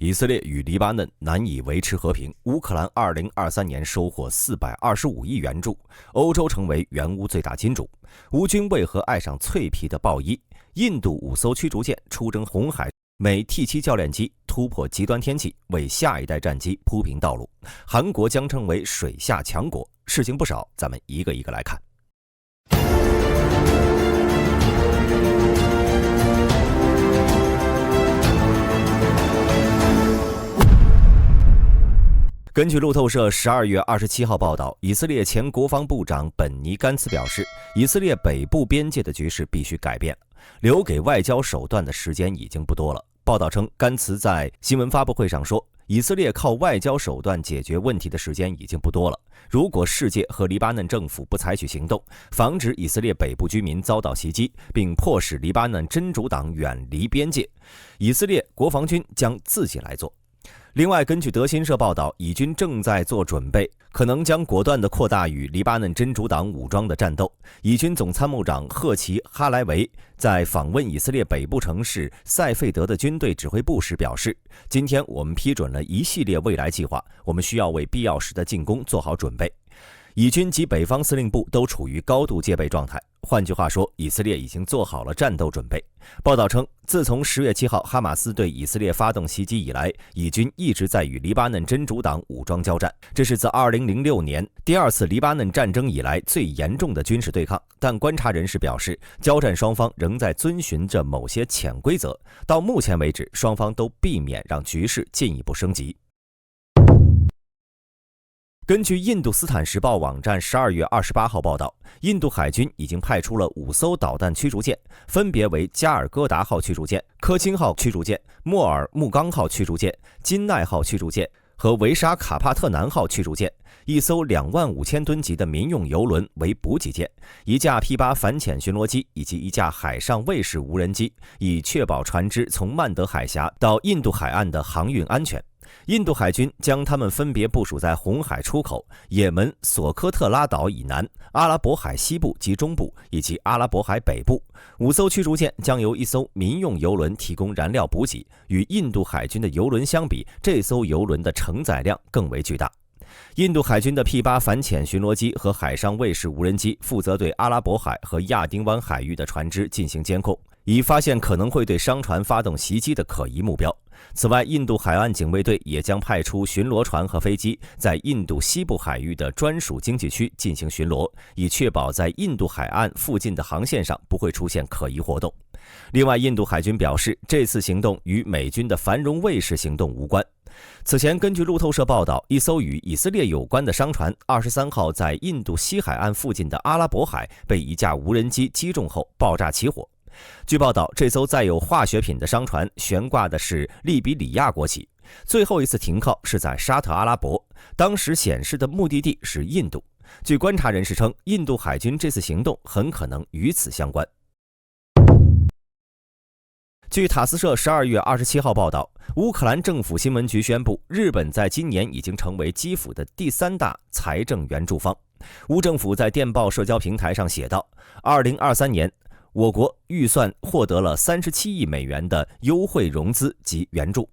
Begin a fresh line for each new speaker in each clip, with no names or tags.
以色列与黎巴嫩难以维持和平，乌克兰2023年收获425亿援助，欧洲成为援乌最大金主。乌军为何爱上脆皮的豹衣？印度5艘驱逐舰出征红海，美 T7教练机突破极端天气，为下一代战机铺平道路。韩国将成为水下强国，事情不少，咱们一个一个来看。根据路透社12月27号报道，以色列前国防部长本尼甘茨表示，以色列北部边界的局势必须改变，留给外交手段的时间已经不多了。报道称，甘茨在新闻发布会上说，以色列靠外交手段解决问题的时间已经不多了。如果世界和黎巴嫩政府不采取行动，防止以色列北部居民遭到袭击，并迫使黎巴嫩真主党远离边界，以色列国防军将自己来做。另外，根据德新社报道，以军正在做准备，可能将果断地扩大与黎巴嫩真主党武装的战斗。以军总参谋长赫奇·哈莱维在访问以色列北部城市塞费德的军队指挥部时表示，今天我们批准了一系列未来计划，我们需要为必要时的进攻做好准备。以军及北方司令部都处于高度戒备状态，换句话说，以色列已经做好了战斗准备。报道称，自从10月7号哈马斯对以色列发动袭击以来，以军一直在与黎巴嫩真主党武装交战，这是自2006年第2次黎巴嫩战争以来最严重的军事对抗。但观察人士表示，交战双方仍在遵循着某些潜规则，到目前为止，双方都避免让局势进一步升级。根据印度斯坦时报网站12月28号报道，印度海军已经派出了5艘导弹驱逐舰，分别为加尔各答号驱逐舰、科钦号驱逐舰、莫尔木刚号驱逐舰、金奈号驱逐舰和维沙卡帕特南号驱逐舰，一艘25000吨级的民用油轮为补给舰，一架 P8 反潜巡逻机以及一架海上卫士无人机，以确保船只从曼德海峡到印度海岸的航运安全。印度海军将他们分别部署在红海出口、也门索科特拉岛以南、阿拉伯海西部及中部以及阿拉伯海北部。5艘驱逐舰将由1艘民用油轮提供燃料补给，与印度海军的油轮相比，这艘油轮的承载量更为巨大。印度海军的 P8 反潜巡逻机和海上卫士无人机负责对阿拉伯海和亚丁湾海域的船只进行监控，以发现可能会对商船发动袭击的可疑目标。此外，印度海岸警卫队也将派出巡逻船和飞机，在印度西部海域的专属经济区进行巡逻，以确保在印度海岸附近的航线上不会出现可疑活动。另外，印度海军表示，这次行动与美军的繁荣卫士行动无关。此前，根据路透社报道，一艘与以色列有关的商船23号在印度西海岸附近的阿拉伯海被一架无人机击中后爆炸起火。据报道，这艘载有化学品的商船悬挂的是利比里亚国旗，最后一次停靠是在沙特阿拉伯，当时显示的目的地是印度。据观察人士称，印度海军这次行动很可能与此相关。据塔斯社12月27号报道，乌克兰政府新闻局宣布，日本在今年已经成为基辅的第3大财政援助方。乌政府在电报社交平台上写道，2023年我国预算获得了37亿美元的优惠融资及援助。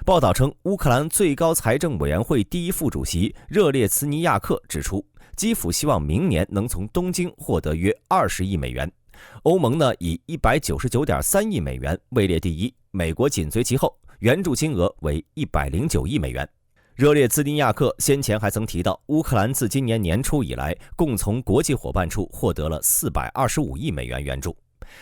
报道称，乌克兰最高财政委员会第1副主席热列茨尼亚克指出，基辅希望明年能从东京获得约20亿美元。欧盟呢以199.3亿美元位列第1，美国紧随其后，援助金额为109亿美元。热列兹尼亚克先前还曾提到，乌克兰自今年年初以来，共从国际伙伴处获得了425亿美元援助。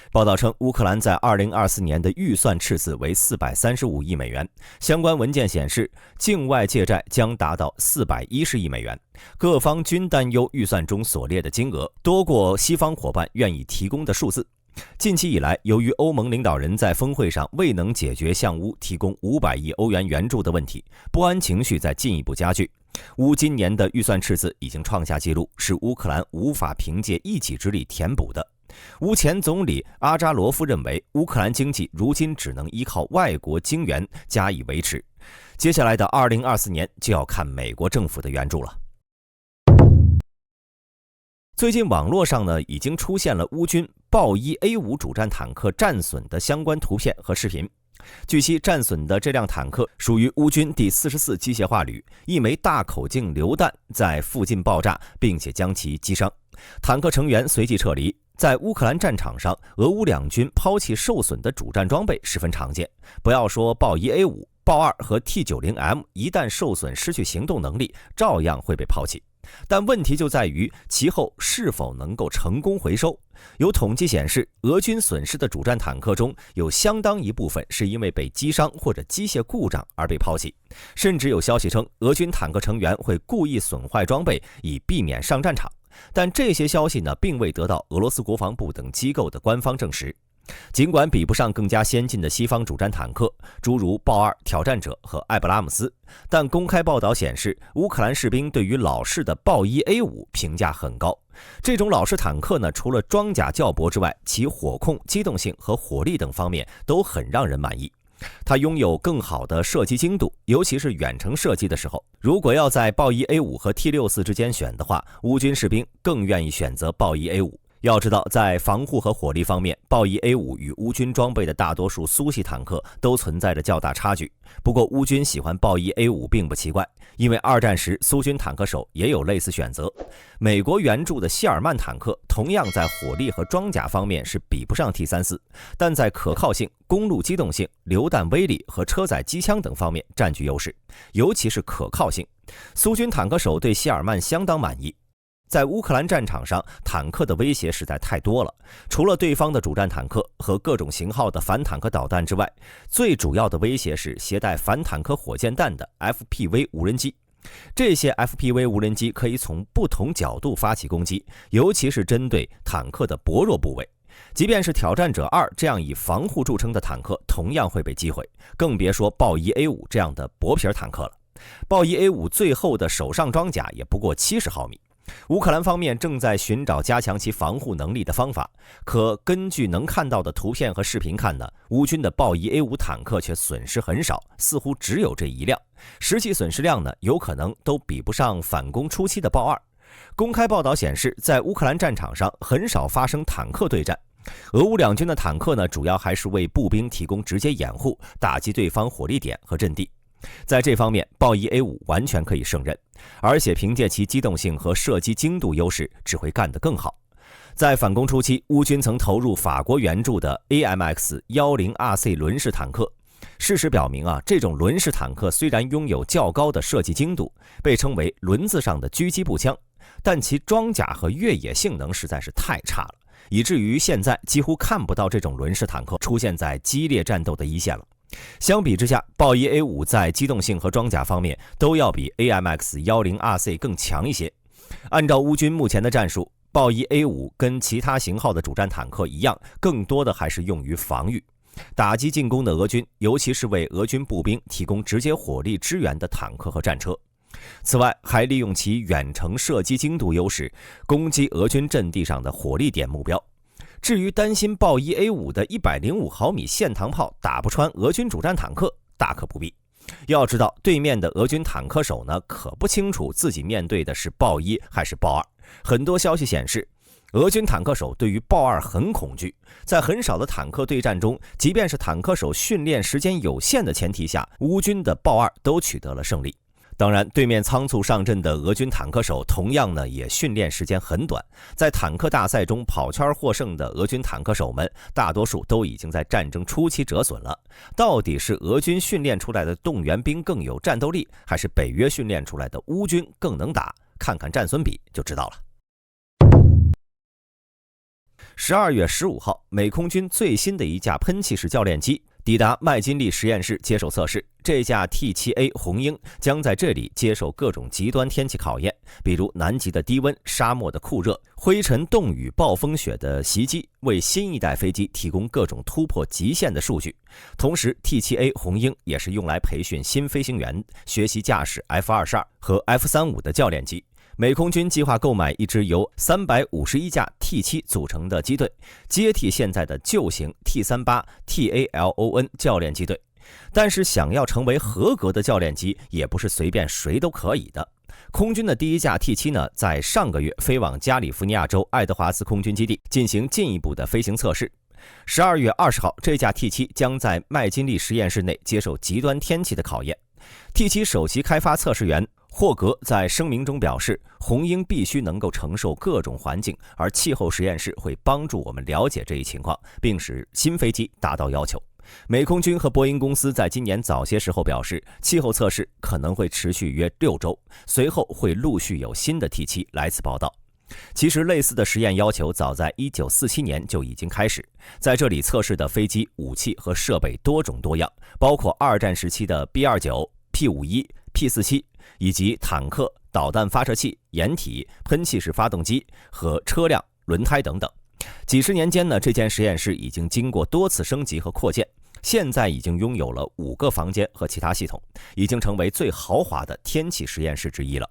报道称，乌克兰在2024年的预算赤字为435亿美元，相关文件显示，境外借债将达到410亿美元。各方均担忧预算中所列的金额多过西方伙伴愿意提供的数字。近期以来，由于欧盟领导人在峰会上未能解决向乌提供500亿欧元援助的问题，不安情绪在进一步加剧。乌今年的预算赤字已经创下纪录，是乌克兰无法凭借一己之力填补的。乌前总理阿扎罗夫认为，乌克兰经济如今只能依靠外国经援加以维持，接下来的2024年就要看美国政府的援助了。最近网络上呢，已经出现了乌军豹一 A5 主战坦克战损的相关图片和视频。据悉，战损的这辆坦克属于乌军第44机械化旅，一枚大口径榴弹在附近爆炸，并且将其击伤。坦克成员随即撤离。在乌克兰战场上，俄乌两军抛弃受损的主战装备十分常见。不要说豹 1A5、豹2和 T90M 一旦受损失去行动能力，照样会被抛弃。但问题就在于其后是否能够成功回收。有统计显示，俄军损失的主战坦克中有相当一部分是因为被击伤或者机械故障而被抛弃，甚至有消息称俄军坦克成员会故意损坏装备以避免上战场。但这些消息呢，并未得到俄罗斯国防部等机构的官方证实。尽管比不上更加先进的西方主战坦克，诸如豹2、挑战者和艾布拉姆斯，但公开报道显示，乌克兰士兵对于老式的豹 1A5 评价很高。这种老式坦克呢，除了装甲较薄之外，其火控、机动性和火力等方面都很让人满意。它拥有更好的射击精度，尤其是远程射击的时候。如果要在豹 1A5 和 T64 之间选的话，乌军士兵更愿意选择豹 1A5。要知道，在防护和火力方面，豹 1A5 与乌军装备的大多数苏系坦克都存在着较大差距。不过，乌军喜欢豹 1A5 并不奇怪，因为二战时苏军坦克手也有类似选择。美国援助的谢尔曼坦克同样在火力和装甲方面是比不上 T34，但在可靠性、公路机动性、榴弹威力和车载机枪等方面占据优势，尤其是可靠性。苏军坦克手对谢尔曼相当满意。在乌克兰战场上，坦克的威胁实在太多了。除了对方的主战坦克和各种型号的反坦克导弹之外，最主要的威胁是携带反坦克火箭弹的 FPV 无人机。这些 FPV 无人机可以从不同角度发起攻击，尤其是针对坦克的薄弱部位。即便是挑战者2这样以防护著称的坦克，同样会被击毁，更别说豹 1A5 这样的薄皮坦克了。豹 1A5 最后的手上装甲也不过70毫米。乌克兰方面正在寻找加强其防护能力的方法，可根据能看到的图片和视频看呢，乌军的豹 1A5 坦克却损失很少，似乎只有这一辆，实际损失量呢，有可能都比不上反攻初期的豹2。公开报道显示，在乌克兰战场上很少发生坦克对战，俄乌两军的坦克呢，主要还是为步兵提供直接掩护，打击对方火力点和阵地。在这方面，豹 1A5 完全可以胜任，而且凭借其机动性和射击精度优势，只会干得更好。在反攻初期，乌军曾投入法国援助的 AMX-10RC 轮式坦克。事实表明这种轮式坦克虽然拥有较高的射击精度，被称为轮子上的狙击步枪，但其装甲和越野性能实在是太差了，以至于现在几乎看不到这种轮式坦克出现在激烈战斗的一线了。相比之下，豹 1A5 在机动性和装甲方面都要比 AMX-10RC 更强一些。按照乌军目前的战术，豹 1A5 跟其他型号的主战坦克一样，更多的还是用于防御。打击进攻的俄军，尤其是为俄军步兵提供直接火力支援的坦克和战车。此外，还利用其远程射击精度优势，攻击俄军阵地上的火力点目标。至于担心豹 1A5 的105毫米线膛炮打不穿俄军主战坦克，大可不必。要知道，对面的俄军坦克手呢，可不清楚自己面对的是豹1还是豹2。很多消息显示，俄军坦克手对于豹2很恐惧，在很少的坦克对战中，即便是坦克手训练时间有限的前提下，乌军的豹2都取得了胜利。当然，对面仓促上阵的俄军坦克手同样呢，也训练时间很短。在坦克大赛中跑圈获胜的俄军坦克手们，大多数都已经在战争初期折损了。到底是俄军训练出来的动员兵更有战斗力，还是北约训练出来的乌军更能打？看看战损比就知道了。12月15号，美空军最新的一架喷气式教练机抵达麦金利实验室接受测试。这架 T7A 红鹰将在这里接受各种极端天气考验，比如南极的低温、沙漠的酷热、灰尘、冻雨、暴风雪的袭击，为新一代飞机提供各种突破极限的数据。同时 T7A 红鹰也是用来培训新飞行员学习驾驶 F-22 和 F-35的教练机。美空军计划购买一支由351架 T7 组成的机队，接替现在的旧型 T38 TALON 教练机队。但是想要成为合格的教练机，也不是随便谁都可以的。空军的第一架 T7 呢，在上个月飞往加利福尼亚州爱德华兹空军基地进行进一步的飞行测试。12月20号，这架 T7 将在麦金利实验室内接受极端天气的考验。T7 首席开发测试员霍格在声明中表示，红鹰必须能够承受各种环境，而气候实验室会帮助我们了解这一情况，并使新飞机达到要求。美空军和波音公司在今年早些时候表示，气候测试可能会持续约6周，随后会陆续有新的 T7 来此报道。其实类似的实验要求早在1947年就已经开始，在这里测试的飞机、武器和设备多种多样，包括二战时期的 B-29、P-51、P-47，以及坦克、导弹发射器、掩体、喷气式发动机和车辆、轮胎等等。几十年间呢，这间实验室已经经过多次升级和扩建，现在已经拥有了5个房间和其他系统，已经成为最豪华的天气实验室之一了。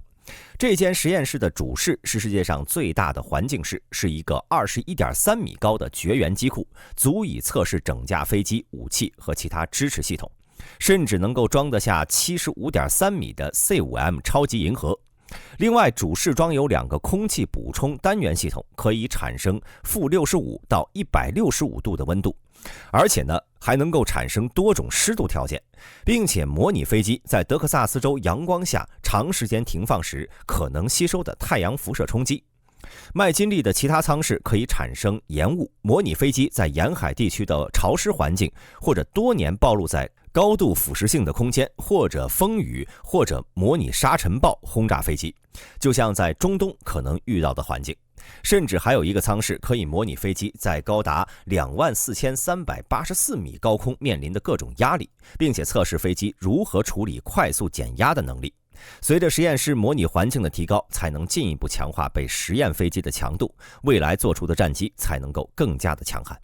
这间实验室的主室是世界上最大的环境室，是一个21.3米高的绝缘机库，足以测试整架飞机、武器和其他支持系统，甚至能够装得下75.3米的 C5M 超级银河。另外，主室装有2个空气补充单元系统，可以产生-65到165度的温度，而且呢，还能够产生多种湿度条件，并且模拟飞机在德克萨斯州阳光下长时间停放时可能吸收的太阳辐射冲击。麦金利的其他舱室可以产生盐雾，模拟飞机在沿海地区的潮湿环境，或者多年暴露在高度腐蚀性的空间，或者风雨，或者模拟沙尘暴轰炸飞机，就像在中东可能遇到的环境。甚至还有一个舱室可以模拟飞机在高达24384米高空面临的各种压力，并且测试飞机如何处理快速减压的能力。随着实验室模拟环境的提高，才能进一步强化被实验飞机的强度，未来做出的战机才能够更加的强悍。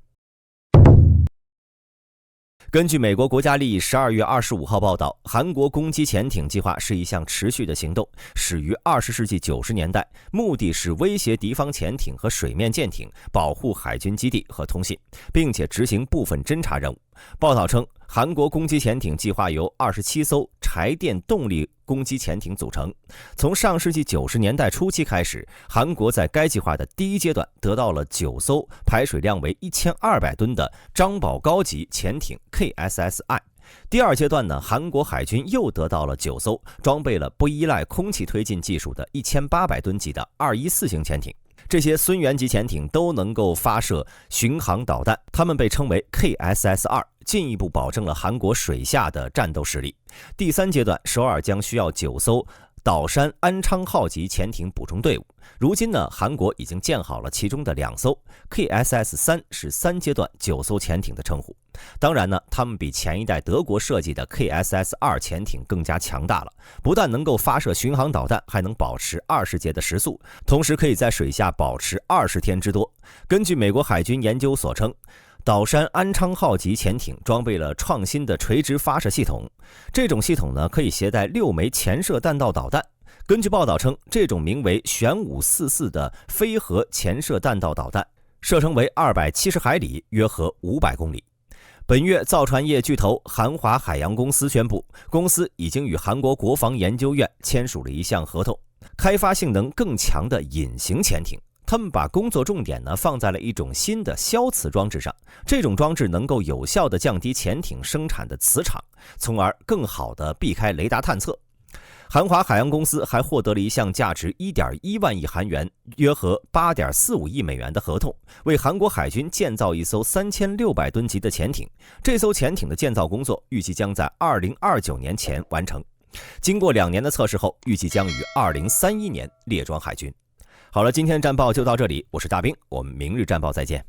根据美国国家利益12月25号报道，韩国攻击潜艇计划是一项持续的行动，始于20世纪90年代，目的是威胁敌方潜艇和水面舰艇，保护海军基地和通信，并且执行部分侦察任务。报道称，韩国攻击潜艇计划由27艘柴电动力攻击潜艇组成。从上世纪90年代初期开始，韩国在该计划的第一阶段得到了9艘排水量为1200吨的张宝高级潜艇 KSSI。第二阶段呢，韩国海军又得到了9艘装备了不依赖空气推进技术的1800吨级的214型潜艇。这些孙元级潜艇都能够发射巡航导弹，它们被称为 KSS-2， 进一步保证了韩国水下的战斗实力。第三阶段，首尔将需要9艘岛山安昌号级潜艇补充队伍。如今呢，韩国已经建好了其中的2艘 KSS-3， 是3阶段9艘潜艇的称呼。当然呢，它们比前一代德国设计的 KSS-2 潜艇更加强大了，不但能够发射巡航导弹，还能保持20节的时速，同时可以在水下保持20天之多。根据美国海军研究所称，岛山安昌号级潜艇装备了创新的垂直发射系统，这种系统呢可以携带6枚潜射弹道导弹。根据报道称，这种名为玄武44的非核潜射弹道导弹射程为270海里，约合500公里。本月，造船业巨头韩华海洋公司宣布，公司已经与韩国国防研究院签署了一项合同，开发性能更强的隐形潜艇。他们把工作重点呢放在了一种新的消磁装置上，这种装置能够有效地降低潜艇生产的磁场，从而更好地避开雷达探测。韩华海洋公司还获得了一项价值 1.1 万亿韩元，约合 8.45 亿美元的合同，为韩国海军建造一艘3600吨级的潜艇。这艘潜艇的建造工作预计将在2029年前完成。经过2年的测试后，预计将于2031年列装海军。好了，今天的战报就到这里，我是大兵，我们明日战报再见。